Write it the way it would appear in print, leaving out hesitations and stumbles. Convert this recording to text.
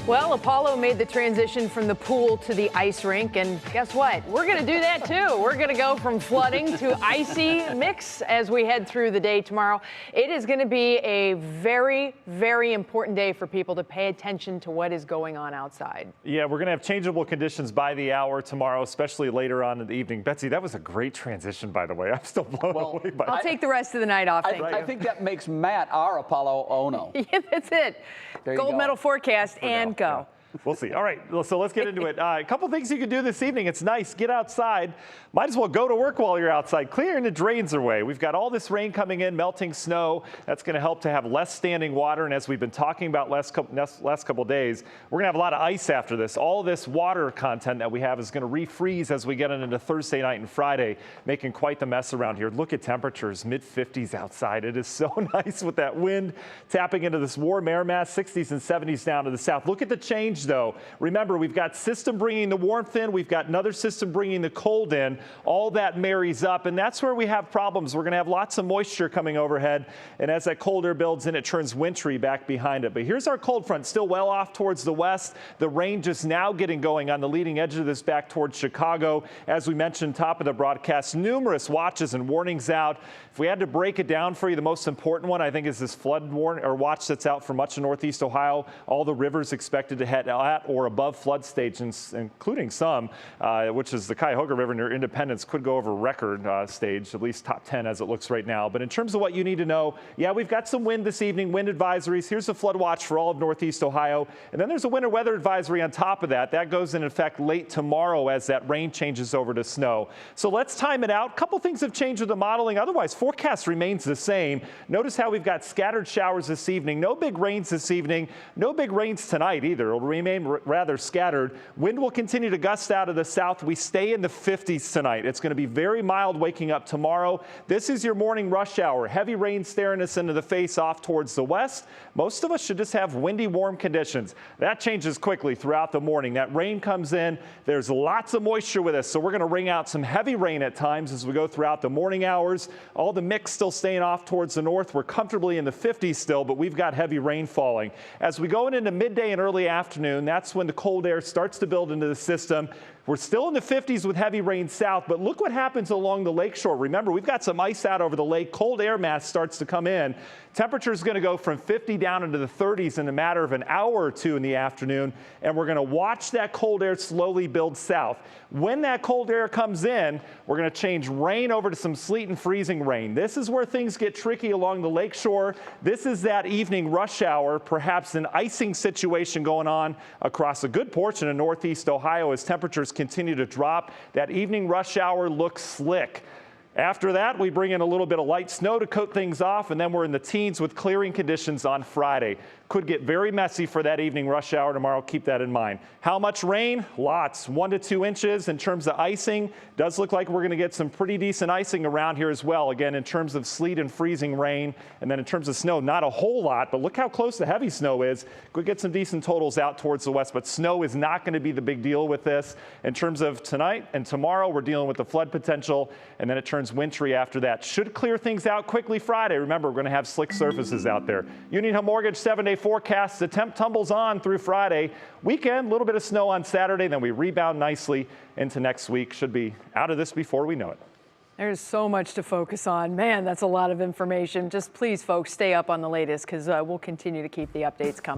Well, Apollo made the transition from the pool to the ice rink, and guess what? We're going to do that too. We're going to go from flooding to icy mix as we head through the day tomorrow. It is going to be a very, very important day for people to pay attention to what is going on outside. Yeah, we're going to have changeable conditions by the hour tomorrow, especially later on in the evening. Betsy, that was a great transition, by the way. I'm still blown away by I'll take the rest of the night off. I think that makes Matt our Apollo Ono. Yeah, that's it. Gold medal forecast and go. Yeah. We'll see. All right, so let's get into it. A couple things you can do this evening. It's nice. Get outside. Might as well go to work while you're outside. Clearing the drains away. We've got all this rain coming in, melting snow. That's going to help to have less standing water. And as we've been talking about last couple days, we're going to have a lot of ice after this. All this water content that we have is going to refreeze as we get into Thursday night and Friday, making quite the mess around here. Look at temperatures, mid-50s outside. It is so nice with that wind tapping into this warm air mass, 60s and 70s down to the south. Look at the change, though. Remember, we've got system bringing the warmth in. We've got another system bringing the cold in. All that marries up, and that's where we have problems. We're going to have lots of moisture coming overhead, and as that cold air builds in, it turns wintry back behind it. But here's our cold front, still well off towards the west. The rain just now getting going on the leading edge of this back towards Chicago. As we mentioned, top of the broadcast, numerous watches and warnings out. If we had to break it down for you, the most important one, I think, is this flood warning or watch that's out for much of northeast Ohio. All the rivers expected to head at or above flood stage, including some, which is the Cuyahoga River near Independence, could go over record stage, at least top 10 as it looks right now. But in terms of what you need to know, yeah, we've got some wind this evening, wind advisories. Here's a flood watch for all of northeast Ohio. And then there's a winter weather advisory on top of that. That goes in effect late tomorrow as that rain changes over to snow. So let's time it out. A couple things have changed with the modeling. Otherwise, forecast remains the same. Notice how we've got scattered showers this evening. No big rains this evening. No big rains tonight either. It'll remain rather scattered. Wind will continue to gust out of the south. We stay in the 50s tonight. It's going to be very mild waking up tomorrow. This is your morning rush hour. Heavy rain staring us into the face off towards the west. Most of us should just have windy, warm conditions. That changes quickly throughout the morning. That rain comes in. There's lots of moisture with us, so we're going to wring out some heavy rain at times as we go throughout the morning hours. All the mix still staying off towards the north. We're comfortably in the 50s still, but we've got heavy rain falling. As we go into midday and early afternoon, that's when the cold air starts to build into the system. We're still in the 50s with heavy rain south, but look what happens along the lakeshore. Remember, we've got some ice out over the lake. Cold air mass starts to come in. Temperature is going to go from 50 down into the 30s in a matter of an hour or two in the afternoon, and we're going to watch that cold air slowly build south. When that cold air comes in, we're going to change rain over to some sleet and freezing rain. This is where things get tricky along the lakeshore. This is that evening rush hour, perhaps an icing situation going on across a good portion of northeast Ohio as temperatures continue to drop. That evening rush hour looks slick. After that, we bring in a little bit of light snow to coat things off, and then we're in the teens with clearing conditions on Friday. Could get very messy for that evening rush hour tomorrow. Keep that in mind. How much rain? Lots. 1 to 2 inches. In terms of icing, does look like we're going to get some pretty decent icing around here as well. Again, in terms of sleet and freezing rain. And then in terms of snow, not a whole lot, but look how close the heavy snow is. Could get some decent totals out towards the west, but snow is not going to be the big deal with this. In terms of tonight and tomorrow, we're dealing with the flood potential, and then it turns wintry after that. Should clear things out quickly Friday. Remember, we're going to have slick surfaces out there. Union Home Mortgage 7-day forecast. The temp tumbles on through Friday. Weekend, a little bit of snow on Saturday, then we rebound nicely into next week. Should be out of this before we know it. There's so much to focus on. Man, that's a lot of information. Just please, folks, stay up on the latest because we'll continue to keep the updates coming.